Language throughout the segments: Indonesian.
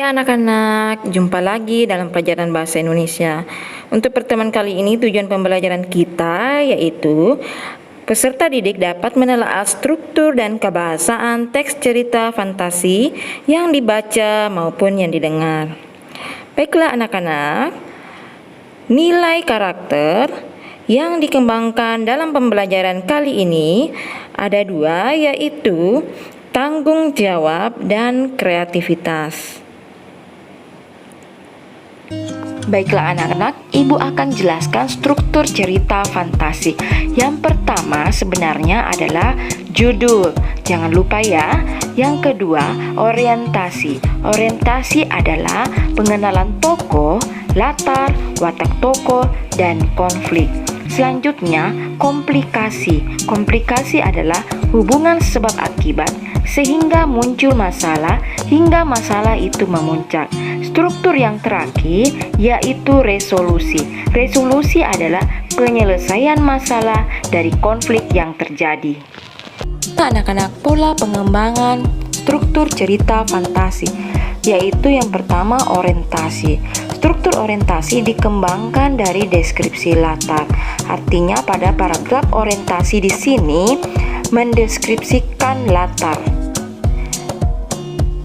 Hai anak-anak, jumpa lagi dalam pelajaran bahasa Indonesia. Untuk pertemuan kali ini tujuan pembelajaran kita yaitu peserta didik dapat menelaah struktur dan kebahasaan teks cerita fantasi yang dibaca maupun yang didengar. Baiklah anak-anak, nilai karakter yang dikembangkan dalam pembelajaran kali ini ada dua, yaitu tanggung jawab dan kreativitas. Baiklah anak-anak, Ibu akan jelaskan struktur cerita fantasi. Yang pertama sebenarnya adalah judul. Jangan lupa ya. Yang kedua, orientasi. Orientasi adalah pengenalan tokoh, latar, watak tokoh, dan konflik. Selanjutnya, komplikasi. Komplikasi adalah hubungan sebab akibat sehingga muncul masalah hingga masalah itu memuncak. Struktur yang terakhir yaitu resolusi. Resolusi adalah penyelesaian masalah dari konflik yang terjadi. Anak-anak, pola pengembangan struktur cerita fantasi yaitu yang pertama orientasi. Struktur orientasi dikembangkan dari deskripsi latar. Artinya pada paragraf orientasi di sini mendeskripsikan latar.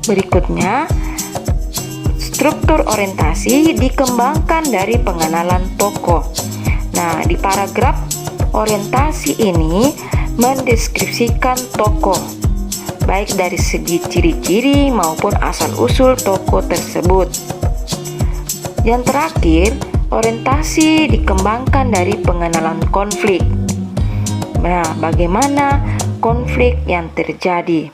Berikutnya, struktur orientasi dikembangkan dari pengenalan tokoh. Nah, di paragraf orientasi ini mendeskripsikan tokoh, baik dari segi ciri-ciri maupun asal-usul tokoh tersebut. Yang terakhir, orientasi dikembangkan dari pengenalan konflik. Nah, bagaimana konflik yang terjadi?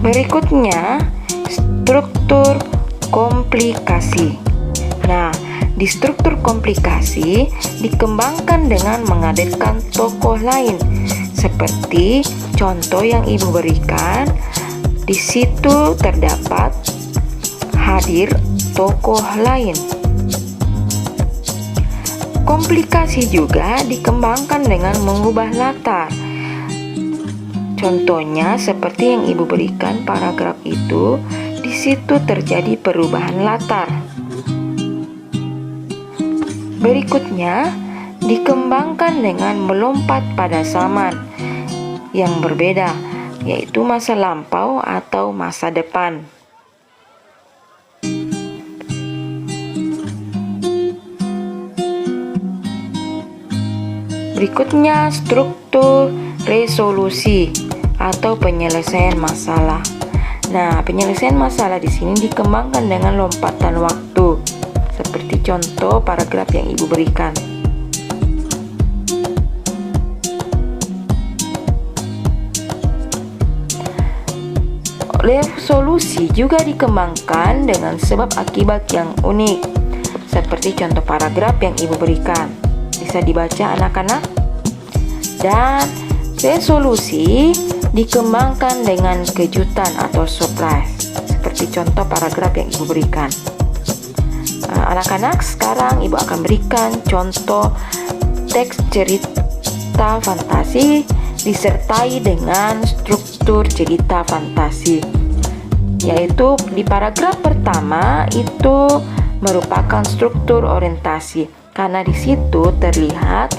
Berikutnya, struktur komplikasi. Nah, di struktur komplikasi dikembangkan dengan menghadirkan tokoh lain. Seperti contoh yang Ibu berikan, di situ terdapat hadir tokoh lain. Komplikasi juga dikembangkan dengan mengubah latar. Contohnya seperti yang Ibu berikan paragraf itu, di situ terjadi perubahan latar. Berikutnya, dikembangkan dengan melompat pada zaman yang berbeda, yaitu masa lampau atau masa depan. Berikutnya, struktur resolusi atau penyelesaian masalah. Nah, penyelesaian masalah di sini dikembangkan dengan lompatan waktu, seperti contoh paragraf yang Ibu berikan. Resolusi juga dikembangkan dengan sebab akibat yang unik, seperti contoh paragraf yang Ibu berikan. Bisa dibaca anak-anak? Dan resolusi dikembangkan dengan kejutan atau surprise, seperti contoh paragraf yang Ibu berikan. Anak-anak, sekarang Ibu akan berikan contoh teks cerita fantasi disertai dengan struktur cerita fantasi, yaitu di paragraf pertama itu merupakan struktur orientasi, karena di situ terlihat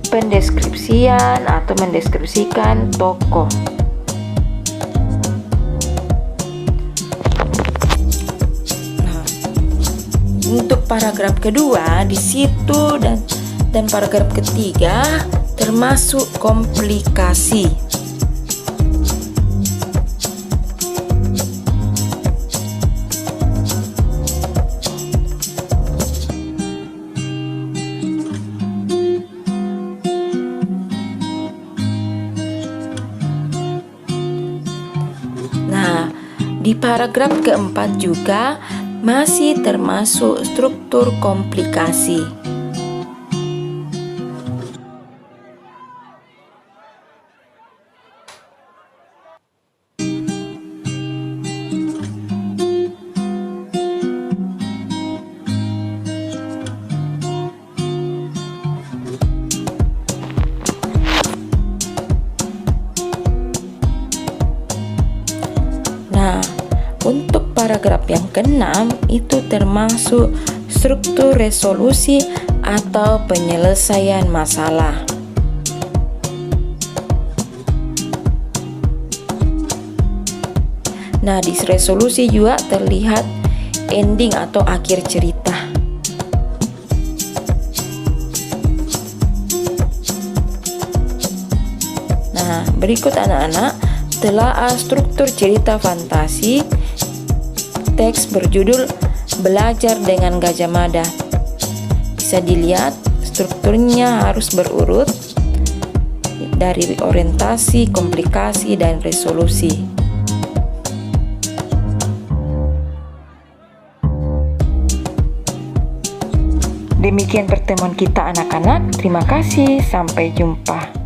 pendeskripsian atau mendeskripsikan tokoh. Nah, untuk paragraf kedua di situ dan paragraf ketiga termasuk komplikasi. Di paragraf keempat juga masih termasuk struktur komplikasi. Nah, paragraf yang keenam itu termasuk struktur resolusi atau penyelesaian masalah. Nah, di resolusi juga terlihat ending atau akhir cerita. Nah, berikut anak-anak telaah struktur cerita fantasi teks berjudul Belajar dengan Gajah Mada. Bisa dilihat strukturnya harus berurut dari orientasi, komplikasi, dan resolusi. Demikian pertemuan kita anak-anak. Terima kasih, sampai jumpa.